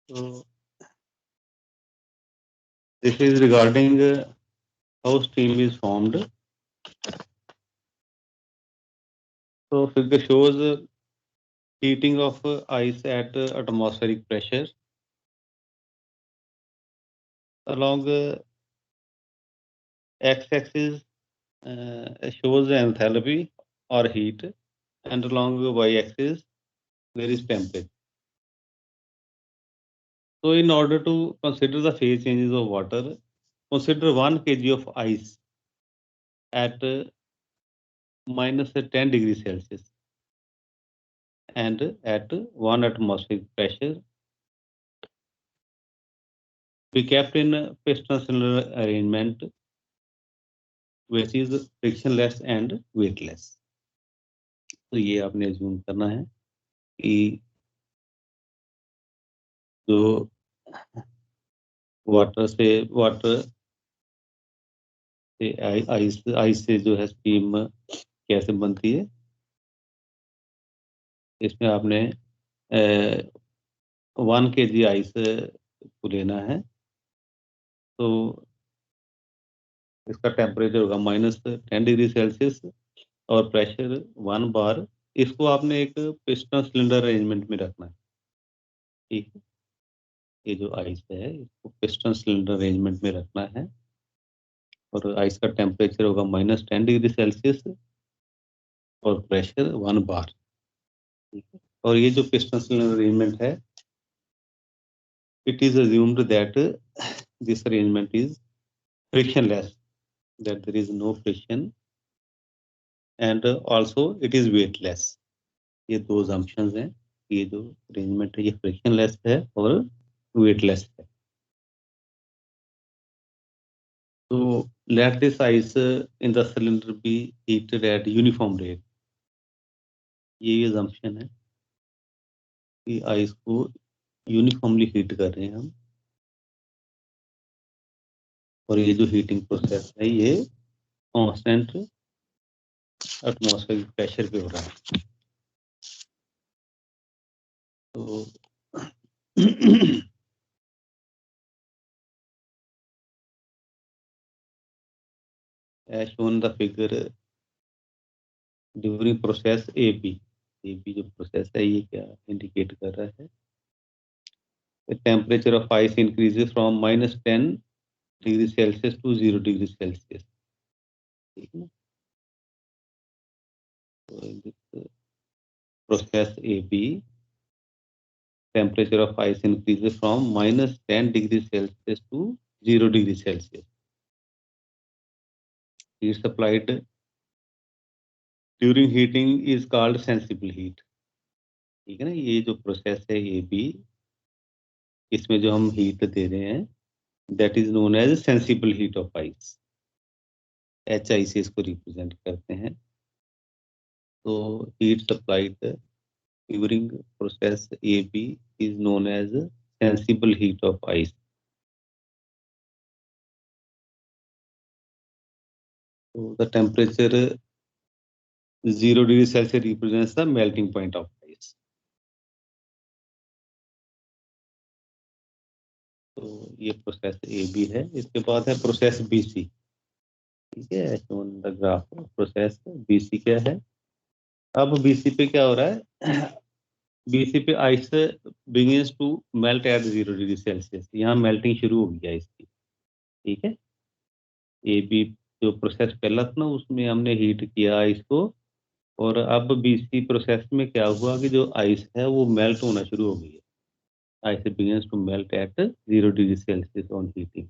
So this is regarding how steam is formed. So figure shows heating of ice at atmospheric pressure. Along x-axis shows enthalpy or heat, and along y-axis there is temperature. So in order to consider the phase changes of water, consider 1 kg of ice at minus 10 degrees Celsius and at 1 atmospheric pressure be kept in piston cylinder arrangement which is frictionless and weightless. तो ये आपने assume करना है कि जो water से ice से जो है स्टीम कैसे बनती है, इसमें आपने 1 kg आइस को लेना है। तो इसका टेम्परेचर होगा -10 डिग्री सेल्सियस और प्रेशर 1 बार। इसको आपने एक पिस्टन सिलेंडर अरेंजमेंट में रखना है, ठीक है। ये जो आइस है इसको पिस्टन सिलेंडर अरेंजमेंट में रखना है और आइस का टेम्परेचर होगा -10 डिग्री सेल्सियस और प्रेशर 1 बार, ठीक है। और ये जो पिस्टन सिलेंडर अरेंजमेंट है, it is assumed that this arrangement is frictionless, that there is no friction, and also it is weightless. ये दो assumptions हैं। ये जो arrangement है ये frictionless है और weightless है। So let this ice in the cylinder be heated at uniform rate. ये assumption है कि ice को uniformly heat कर रहे हैं हम, और ये जो heating process है ये constant atmospheric pressure पे हो रहा है। तो as shown the figure during process AB जो प्रोसेस है ये क्या इंडिकेट कर रहा है, the temperature of ice increases from -10 degree Celsius to 0 degree Celsius, ठीक है ना। तो in this process AB temperature of ice increases from -10 degree Celsius to 0 degree Celsius. Heat supplied during heating is called sensible heat, ठीक है ना। ये जो process है AB, इसमें जो हम हीट दे रहे हैं that is known as sensible heat of ice, HI से इसको रिप्रेजेंट करते हैं। तो heat supplied during process AB is known as sensible heat of ice. So the temperature 0 degree Celsius represents the melting point of ice. तो ये process AB है। इसके बाद है प्रोसेस BC, ठीक है। Shown the graph process BC क्या है। अब BC पे क्या हो रहा है, BC पे ice begins to melt at 0 degree Celsius. यहाँ मेल्टिंग शुरू हो गया इसकी, ठीक है। AB जो प्रोसेस पहला था ना उसमें हमने हीट किया आइस को, और अब BC प्रोसेस में क्या हुआ कि जो आइस है वो मेल्ट होना शुरू हो गई है। Ice begins to melt at 0 degree Celsius on heating,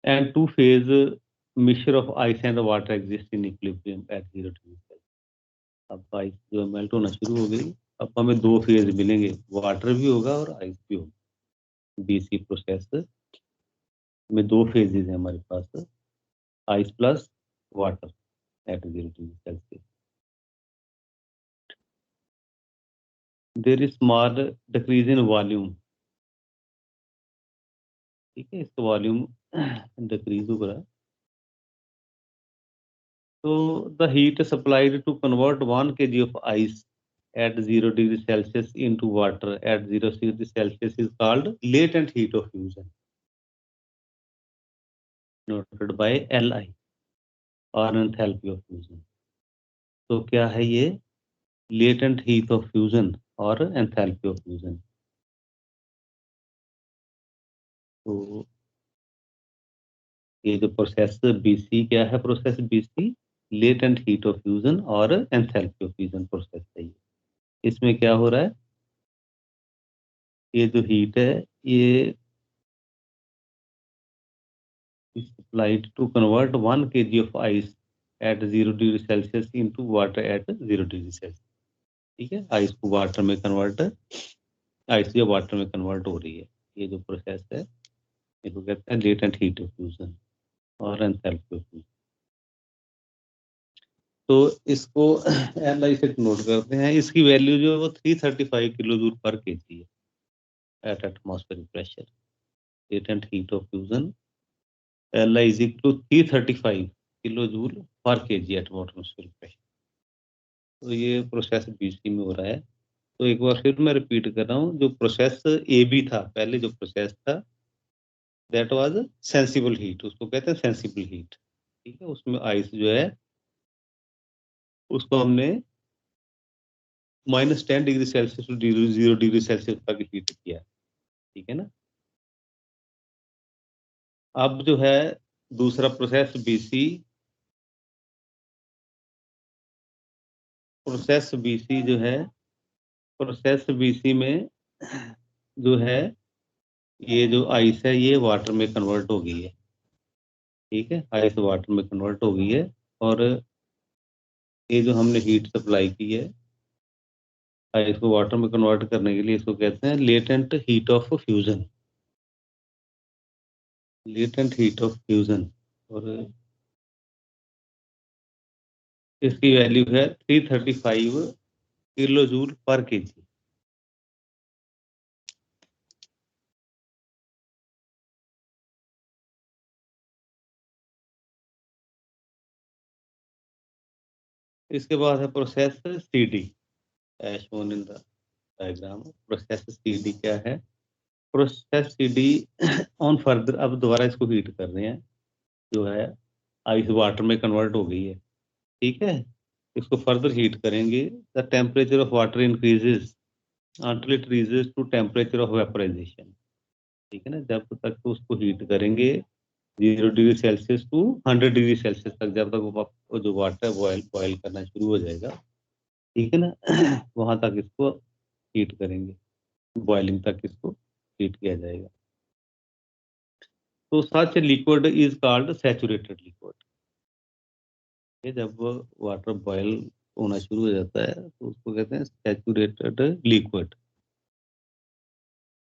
and two phase mixture of ice and water exists in equilibrium at 0 degree Celsius. अब आइस जो मेल्ट होना शुरू हो गई, अब हमें दो फेज मिलेंगे, वाटर भी होगा और आइस भी होगा। BC प्रोसेस में दो फेजेस हैं हमारे पास, ice plus water at 0 degree Celsius. There is small decrease in volume, ठीक है। इसका वॉल्यूम डिक्रीज हो रहा है। तो the heat supplied to convert 1 kg of ice at 0 degree Celsius into water at 0 degree Celsius is called latent heat of fusion, noted by Li or enthalpy of fusion. तो क्या है ये latent heat of fusion और enthalpy of fusion? तो ये जो process BC क्या है, process BC latent heat of fusion और एंथैल्पी ऑफ फ्यूजन प्रोसेस है ये। इसमें क्या हो रहा है, ये जो हीट है ये is applied to convert 1 kg of ice at 0 degree Celsius into water at 0 degree Celsius। ठीक है, आइस को वाटर में कन्वर्ट, आइस या वाटर में कन्वर्ट हो रही है, ये जो प्रोसेस है इसको कहते हैं लेटेंट हीट ऑफ फ्यूजन और एंथैल्पी ऑफ फ्यूजन। तो इसको Li से नोट करते हैं, इसकी वैल्यू जो है वो 335 किलो जूल पर केजी है at atmospheric pressure. Latent heat of fusion Li is equal to 335 kilo joule per KG at atmospheric pressure. तो ये प्रोसेस BC में हो रहा है। तो एक बार फिर मैं रिपीट कर रहा हूँ, जो प्रोसेस AB था, पहले जो प्रोसेस था दैट वाज सेंसिबल हीट, उसको कहते हैं सेंसिबल हीट। ठीक है, उसमें आइस जो है उसको हमने -10 degree Celsius to 0 degree Celsius तक हीट किया। ठीक है ना। अब जो है दूसरा प्रोसेस BC, प्रोसेस BC जो है, प्रोसेस BC में जो है ये जो आइस है ये वाटर में कन्वर्ट हो गई है। ठीक है, आइस वाटर में कन्वर्ट हो गई है और ये जो हमने हीट सप्लाई की है आइस को वाटर में कन्वर्ट करने के लिए, इसको कहते हैं latent heat of fusion. Latent heat of fusion और इसकी वैल्यू है 335 किलो जूल पर केजी। इसके बाद है process CD as shown in the diagram. Process CD क्या है, प्रोसेस CD ऑन फर्दर, अब दोबारा इसको हीट कर रहे हैं, जो है आइस वाटर में कन्वर्ट हो गई है। ठीक है, इसको फर्दर हीट करेंगे, the temperature of water increases until it reaches to temperature of vaporization। ठीक है ना, जब तक तो उसको हीट करेंगे 0 degree Celsius to 100 degree Celsius तक, जब तक वो जो वाटर बॉयल बॉयल करना शुरू हो जाएगा। ठीक है ना वहां तक इसको हीट करेंगे, बॉइलिंग तक इसको हीट किया जाएगा। तो such liquid is called saturated liquid. जब वाटर बॉयल होना शुरू हो जाता है तो उसको कहते हैं सैचुरेटेड लिक्विड।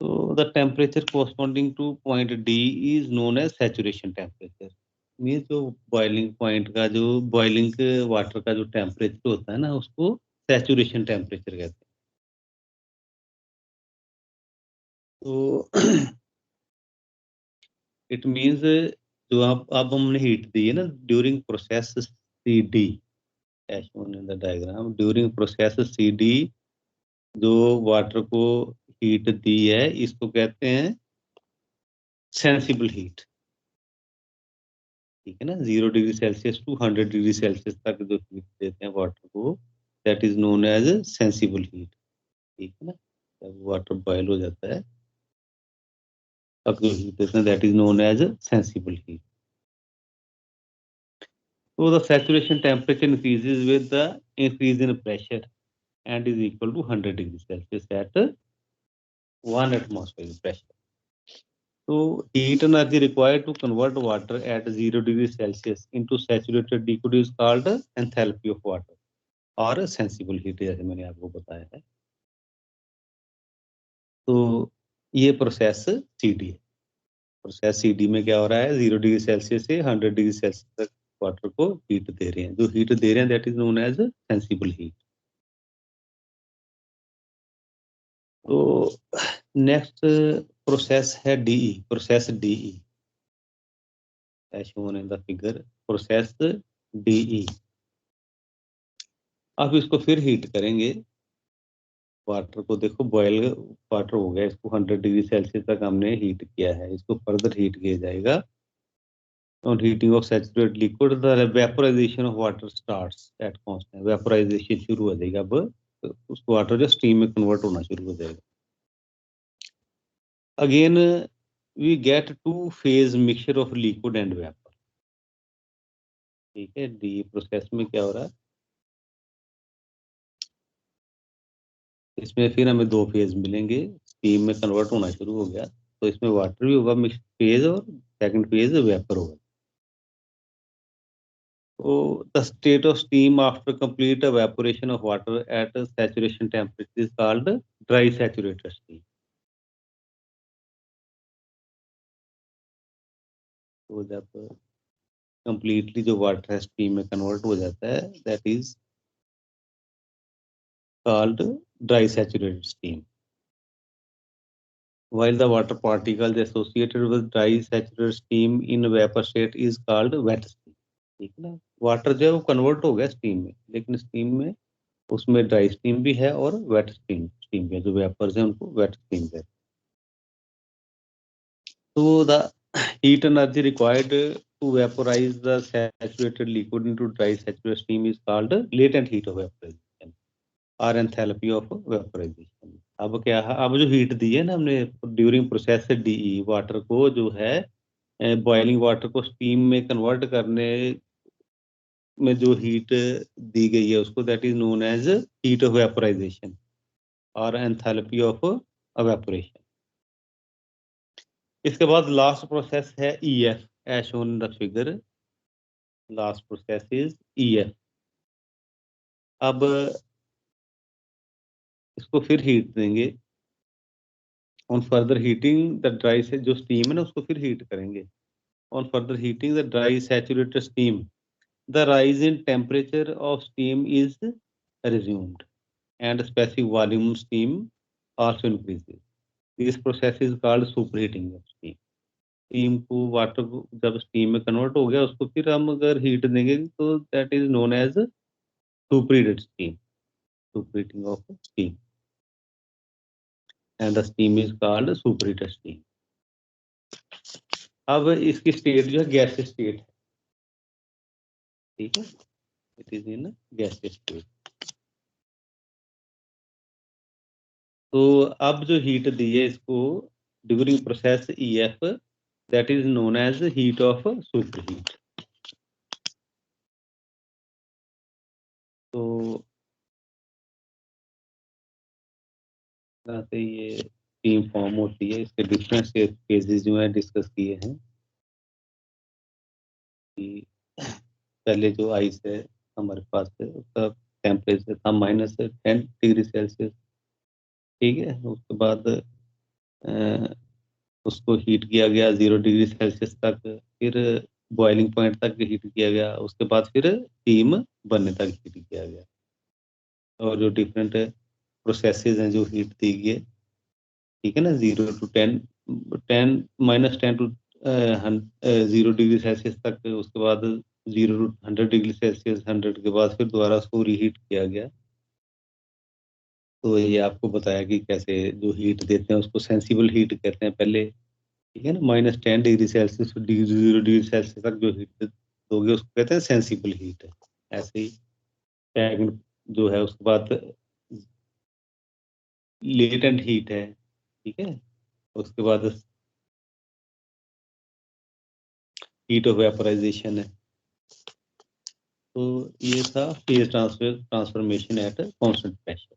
तो the temperature corresponding to point D is known as saturation temperature. ये जो बॉइलिंग पॉइंट का, जो बॉइलिंग वाटर का जो टेम्परेचर होता है ना, उसको सैचुरेशन टेम्परेचर कहते हैं। तो इट मींस जो आप अब हमने हीट दी है ना during process CD as shown in the diagram, during process CD जो वाटर को हीट दी है इसको कहते हैं सेंसिबल हीट। ठीक है ना, 0 degree Celsius to 100 degree Celsius तक जो हीट देते हैं वाटर को, that is known as sensible heat. ठीक है ना, जब वाटर बॉयल हो जाता है तब जो हीट देते हैं that is known as sensible heat. So the saturation temperature increases with the increase in pressure and is equal to 100 degrees Celsius at 1 atmospheric pressure. So heat energy required to convert water at 0 degrees Celsius into saturated liquid is called enthalpy of water और sensible heat, जैसे मैंने आपको बताया है। तो ये process CD है। Process CD में क्या हो रहा है, 0 डिग्री सेल्सियस से 100 डिग्री सेल्सियस तक वाटर को हीट दे रहे हैं। जो हीट दे रहे हैं that is known as sensible heat. तो नेक्स्ट प्रोसेस है DE, process DE as shown in the figure, process DE। अब इसको फिर हीट करेंगे वाटर को देखो बॉयल वाटर हो गया, इसको 100 डिग्री सेल्सियस तक हमने हीट किया है, इसको फर्दर हीट किया जाएगा। On heating of saturated liquid, the vaporization of water starts at constant. Vaporization शुरू हो जाएगा, अब उसको वाटर जो स्टीम में कन्वर्ट होना शुरू हो जाएगा। Again we get two phase mixture of liquid and vapor। ठीक है, डी प्रोसेस में क्या हो रहा है, इसमें फिर हमें दो फेज मिलेंगे, स्टीम में कन्वर्ट होना शुरू हो गया, तो इसमें वाटर भी होगा मिक्स फेज, और सेकंड फेज वेपर होगा। So the state of steam after complete evaporation of water at a saturation temperature is called dry saturated steam। तो जब completely जो वाटर है स्टीम में कन्वर्ट हो जाता है, that is called dry saturated steam। While the water particles associated with dry saturated steam in vapor state is called wet steam। ठीक है ना, वाटर जो है वो कन्वर्ट हो गया स्टीम में, लेकिन स्टीम में उसमें ड्राई स्टीम भी है और वेट स्टीम स्टीम भी है, जो वेपर्स हैं उनको वेट स्टीम है। So the heat energy required to vaporize the saturated liquid into dry saturated steam is called latent heat of vaporization or enthalpy of vaporization। अब क्या है, अब जो हीट दी है ना हमने ड्यूरिंग प्रोसेस डीई, वाटर को जो है बॉइलिंग वाटर को स्टीम में कन्वर्ट करने में जो हीट दी गई है उसको that is known as heat of vaporisation और एंथैल्पी ऑफ एवेपोरेशन। इसके बाद लास्ट प्रोसेस है EF, as shown in the figure. Last process is EF. अब इसको फिर हीट देंगे, on further heating the dry से जो स्टीम है ना उसको फिर हीट करेंगे। On further heating the dry saturated steam the rise in temperature of steam is resumed and specific volume steam also increases। This process is called superheating of steam। Steam को water को जब steam में convert हो गया उसको फिर हम अगर हीट देंगे तो that is known as superheated steam, superheating of steam, and the steam is called superheated steam. अब इसकी स्टेट जो है गैस स्टेट है, ठीक है, it is in gas state. तो अब जो हीट दी है इसको during process EF, that is known as heat of superheat. तो तरह से ये टीम फॉर्म होती है, इसके डिफरेंट फेजेस जो है डिस्कस किए हैं कि पहले जो आइस है हमारे पास है उसका टेम्परेचर था -10 डिग्री सेल्सियस, ठीक है। उसके बाद उसको हीट किया गया 0 डिग्री सेल्सियस तक, फिर बॉइलिंग पॉइंट तक हीट किया गया, उसके बाद फिर स्टीम बनने तक हीट किया गया। और जो डिफरेंट प्रोसेसेस हैं जो हीट दी गई है, ठीक है ना, 0 to 10, -10 to 0 डिग्री सेल्सियस तक, उसके बाद 0 to 100 डिग्री सेल्सियस, 100 के बाद फिर दोबारा उसको रीहीट किया गया। तो ये आपको बताया कि कैसे जो हीट देते हैं उसको सेंसिबल हीट कहते हैं पहले, ठीक है ना, -10 डिग्री सेल्सियस 0 डिग्री सेल्सियस तक जो हीट दोगे उसको कहते हैं सेंसिबल हीट। ऐसे ही सेकंड जो है उसके बाद लेटेंट हीट है, ठीक है, उसके बाद हीट ऑफ वेपोराइजेशन है। तो ये था phase transformation at constant pressure.